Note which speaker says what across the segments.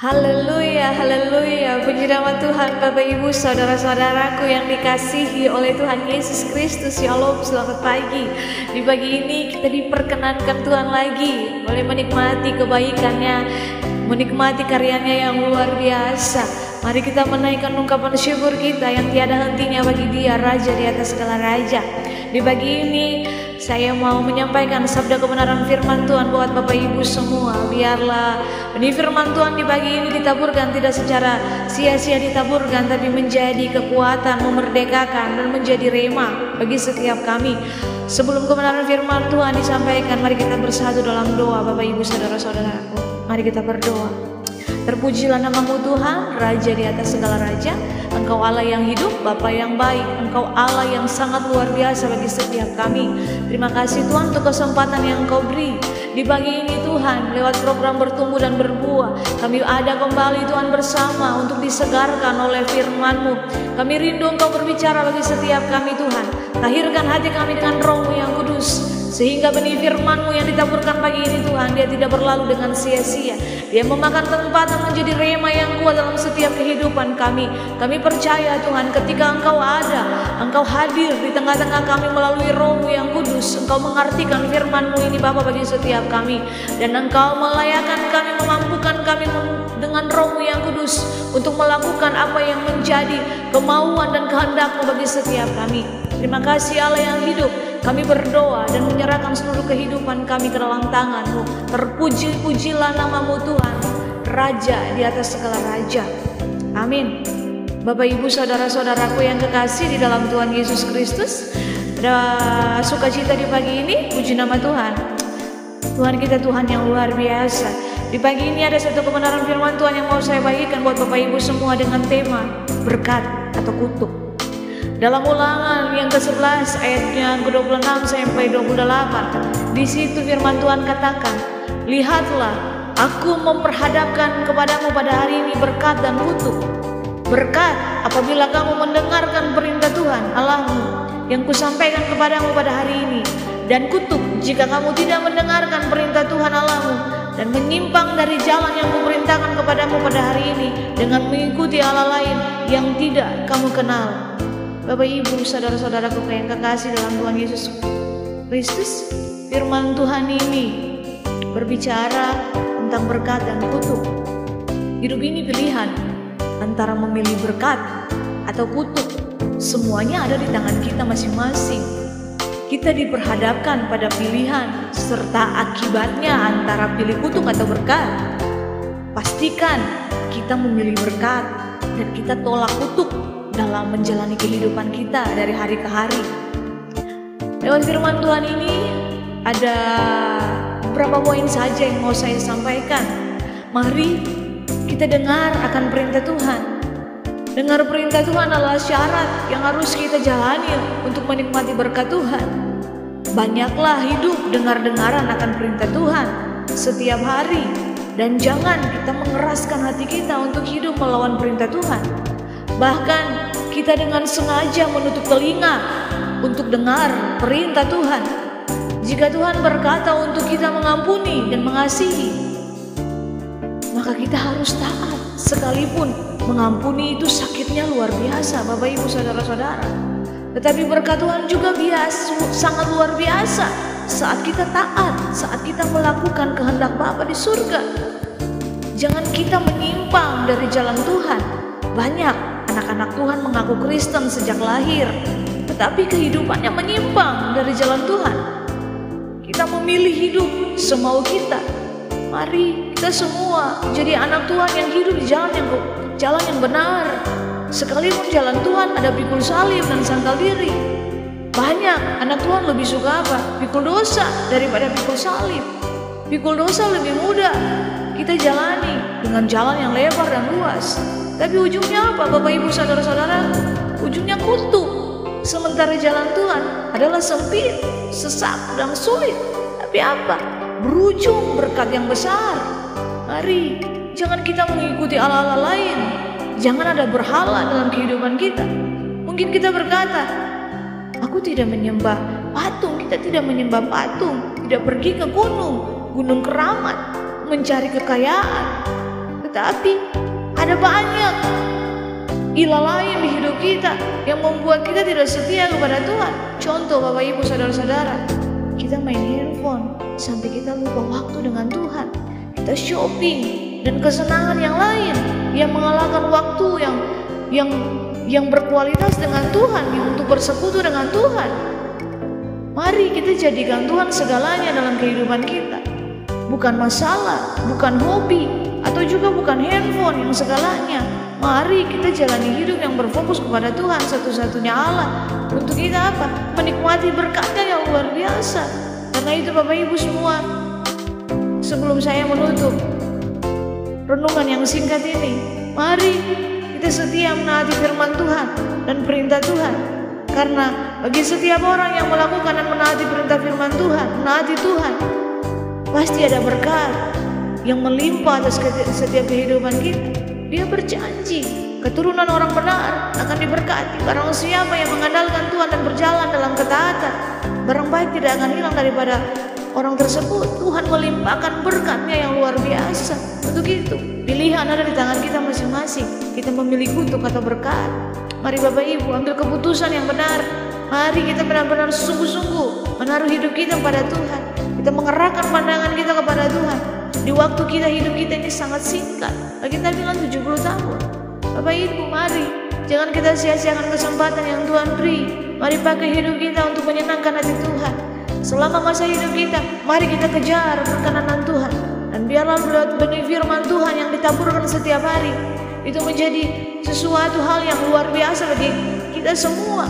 Speaker 1: Haleluya, haleluya. Puji nama Tuhan, Bapak Ibu, saudara-saudaraku yang dikasihi oleh Tuhan Yesus Kristus. Shalom, selamat pagi. Di pagi ini kita diperkenankan Tuhan lagi boleh menikmati kebaikannya, menikmati karyanya yang luar biasa. Mari kita menaikkan ungkapan syukur kita yang tiada hentinya bagi Dia, Raja di atas segala raja. Di pagi ini saya mau menyampaikan sabda kebenaran firman Tuhan buat Bapak Ibu semua. Biarlah benih firman Tuhan di pagi ini ditaburkan tidak secara sia-sia ditaburkan, tapi menjadi kekuatan, memerdekakan dan menjadi rema bagi setiap kami. Sebelum kebenaran firman Tuhan disampaikan, mari kita bersatu dalam doa. Bapak Ibu saudara-saudaraku, mari kita berdoa. Terpujilah namamu Tuhan, Raja di atas segala raja. Engkau Allah yang hidup, Bapa yang baik. Engkau Allah yang sangat luar biasa bagi setiap kami. Terima kasih Tuhan untuk kesempatan yang Engkau beri di pagi ini Tuhan. Lewat program bertumbuh dan berbuah, kami ada kembali Tuhan bersama untuk disegarkan oleh firman-Mu. Kami rindu Engkau berbicara bagi setiap kami Tuhan. Tahirkan hati kami dengan Roh-Mu yang kudus, sehingga benih firman-Mu yang ditaburkan pagi ini Tuhan, dia tidak berlalu dengan sia-sia. Dia memakan tempat dan menjadi rema yang kuat dalam setiap kehidupan kami. Kami percaya Tuhan, ketika Engkau ada, Engkau hadir di tengah-tengah kami melalui Roh-Mu yang kudus. Engkau mengartikan firman-Mu ini Bapa bagi setiap kami, dan Engkau melayakan kami, memampukan kami dengan Roh-Mu yang kudus untuk melakukan apa yang menjadi kemauan dan kehendak-Mu bagi setiap kami. Terima kasih Allah yang hidup. Kami berdoa dan menyerahkan seluruh kehidupan kami ke dalam tangan-Mu. Terpuji-pujilah namamu Tuhan, Raja di atas segala raja. Amin. Bapak Ibu saudara-saudaraku yang kekasih di dalam Tuhan Yesus Kristus, ada sukacita di pagi ini. Puji nama Tuhan. Tuhan kita Tuhan yang luar biasa. Di pagi ini ada satu kebenaran firman Tuhan yang mau saya bagikan buat Bapak Ibu semua dengan tema berkat atau kutuk. Dalam Ulangan yang ke-11 ayatnya ke-26 sampai 28, di situ firman Tuhan katakan, lihatlah, aku memperhadapkan kepadamu pada hari ini berkat dan kutuk. Berkat apabila kamu mendengarkan perintah Tuhan Allahmu yang kusampaikan kepadamu pada hari ini, dan kutuk jika kamu tidak mendengarkan perintah Tuhan Allahmu dan menyimpang dari jalan yang kuperintahkan kepadamu pada hari ini dengan mengikuti Allah lain yang tidak kamu kenal. Bapak Ibu saudara-saudaraku yang kekasih dalam Tuhan Yesus Kristus, firman Tuhan ini berbicara tentang berkat dan kutuk. Hidup ini pilihan antara memilih berkat atau kutuk. Semuanya ada di tangan kita masing-masing. Kita diperhadapkan pada pilihan serta akibatnya antara pilih kutuk atau berkat. Pastikan kita memilih berkat dan kita tolak kutuk dalam menjalani kehidupan kita dari hari ke hari. Lewat firman Tuhan ini ada beberapa poin saja yang mau saya sampaikan. Mari kita dengar akan perintah Tuhan. Dengar perintah Tuhan adalah syarat yang harus kita jalani untuk menikmati berkat Tuhan. Banyaklah hidup dengar-dengaran akan perintah Tuhan setiap hari, dan jangan kita mengeraskan hati kita untuk hidup melawan perintah Tuhan. Bahkan kita dengan sengaja menutup telinga untuk dengar perintah Tuhan. Jika Tuhan berkata untuk kita mengampuni dan mengasihi, maka kita harus taat. Sekalipun mengampuni itu sakitnya luar biasa Bapak Ibu saudara-saudara, tetapi berkat Tuhan juga sangat luar biasa saat kita taat, saat kita melakukan kehendak Bapa di surga. Jangan kita menyimpang dari jalan Tuhan. Banyak anak-anak Tuhan mengaku Kristen sejak lahir, tetapi kehidupannya menyimpang dari jalan Tuhan. Kita memilih hidup semau kita. Mari kita semua jadi anak Tuhan yang hidup di jalan yang benar. Sekalipun jalan Tuhan ada pikul salib dan sangkal diri. Banyak anak Tuhan lebih suka apa? Pikul dosa daripada pikul salib. Pikul dosa lebih mudah kita jalani dengan jalan yang lebar dan luas. Tapi ujungnya apa Bapak Ibu saudara-saudara? Ujungnya kutuk. Sementara jalan Tuhan adalah sempit, sesak dan sulit. Tapi apa? Berujung berkat yang besar. Mari jangan kita mengikuti Allah-Allah lain. Jangan ada berhala dalam kehidupan kita. Mungkin kita berkata, aku tidak menyembah patung. Kita tidak menyembah patung, tidak pergi ke gunung keramat mencari kekayaan. Tetapi ada banyak ilah lain di hidup kita yang membuat kita tidak setia kepada Tuhan. Contoh Bapak Ibu Saudara-saudara, kita main handphone sampai kita lupa waktu dengan Tuhan. Kita shopping dan kesenangan yang lain yang mengalahkan waktu yang berkualitas dengan Tuhan, yang untuk bersekutu dengan Tuhan. Mari kita jadikan Tuhan segalanya dalam kehidupan kita. Bukan masalah, bukan hobi, atau juga bukan handphone yang segalanya. Mari kita jalani hidup yang berfokus kepada Tuhan, satu-satunya Allah. Untuk kita apa? Menikmati berkat-Nya yang luar biasa. Karena itu Bapak Ibu semua, sebelum saya menutup renungan yang singkat ini, mari kita setia menaati firman Tuhan dan perintah Tuhan. Karena bagi setiap orang yang melakukan dan menaati perintah firman Tuhan, menaati Tuhan, pasti ada berkat yang melimpah atas setiap kehidupan kita. Dia berjanji keturunan orang benar akan diberkati. Barang siapa yang mengandalkan Tuhan dan berjalan dalam ketaatan, barang baik tidak akan hilang daripada orang tersebut. Tuhan melimpahkan berkat-Nya yang luar biasa. Untuk itu pilihan ada di tangan kita masing-masing. Kita memilih kutuk atau berkat. Mari Bapak Ibu ambil keputusan yang benar. Mari kita benar-benar sungguh-sungguh menaruh hidup kita pada Tuhan. Kita mengerahkan pandangan kita kepada Tuhan. Di waktu kita, hidup kita ini sangat singkat. Kita bilang 70 tahun. Bapak Ibu, mari jangan kita sia-siakan kesempatan yang Tuhan beri. Mari pakai hidup kita untuk menyenangkan hati Tuhan. Selama masa hidup kita, mari kita kejar perkenanan Tuhan. Dan biarlah benih firman Tuhan yang ditaburkan setiap hari itu menjadi sesuatu hal yang luar biasa bagi kita semua.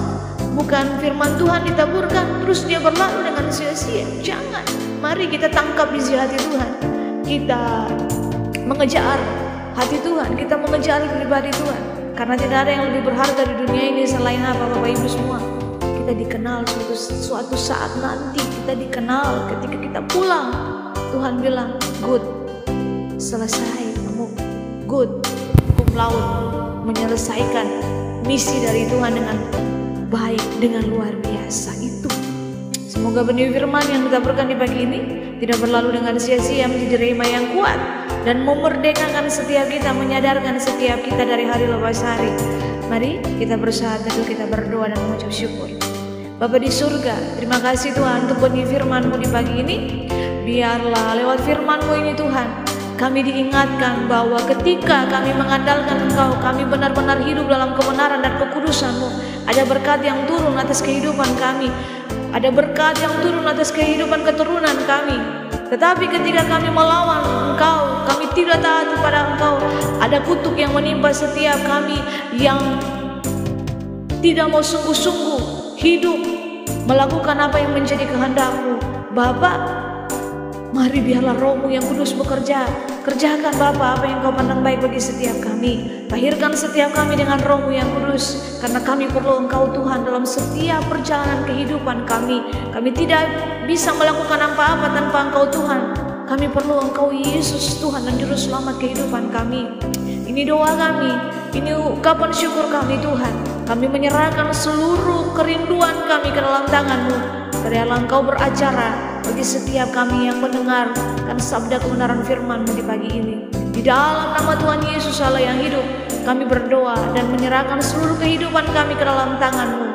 Speaker 1: Bukan firman Tuhan ditaburkan terus dia berlalu dengan sia-sia. Jangan. Mari kita tangkap isi hati Tuhan. Kita mengejar hati Tuhan, kita mengejar pribadi Tuhan. Karena tidak ada yang lebih berharga di dunia ini selain apa Bapak Ibu semua? Kita dikenal suatu saat nanti. Kita dikenal ketika kita pulang. Tuhan bilang, good, selesai kamu, good, cum laude, menyelesaikan misi dari Tuhan dengan baik, dengan luar biasa. Itu semoga benih firman yang ditaburkan di pagi ini tidak berlalu dengan sia-sia, menjadi rema yang kuat dan memerdekakan setiap kita, menyadarkan setiap kita dari hari lepas hari. Mari kita bersatu, kita berdoa dan mengucap syukur. Bapa di surga, terima kasih Tuhan untuk benih firman-Mu di pagi ini. Biarlah lewat firman-Mu ini Tuhan, kami diingatkan bahwa ketika kami mengandalkan Engkau, kami benar-benar hidup dalam kebenaran dan kekudusan-Mu. Ada berkat yang turun atas kehidupan kami. Ada berkat yang turun atas kehidupan keturunan kami. Tetapi ketika kami melawan Engkau, kami tidak taat kepada Engkau, ada kutuk yang menimpa setiap kami yang tidak mau sungguh-sungguh hidup melakukan apa yang menjadi kehendak-Mu. Bapa, mari biarlah Roh-Mu yang kudus bekerja. Kerjakan Bapa apa yang Kau pandang baik bagi setiap kami. Lahirkan setiap kami dengan Roh-Mu yang kudus. Karena kami perlu Engkau Tuhan dalam setiap perjalanan kehidupan kami. Kami tidak bisa melakukan apa-apa tanpa Engkau Tuhan. Kami perlu Engkau Yesus Tuhan dan Juru Selamat kehidupan kami. Ini doa kami, ini ungkapan syukur kami Tuhan. Kami menyerahkan seluruh kerinduan kami ke dalam tangan-Mu. Biarlah Engkau beracara bagi setiap kami yang mendengarkan sabda kebenaran firman-Mu di pagi ini. Di dalam nama Tuhan Yesus Allah yang hidup, kami berdoa dan menyerahkan seluruh kehidupan kami ke dalam tangan-Mu.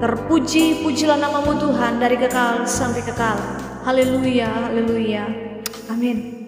Speaker 1: Terpuji, pujilah nama-Mu Tuhan dari kekal sampai kekal. Haleluya, haleluya. Amin.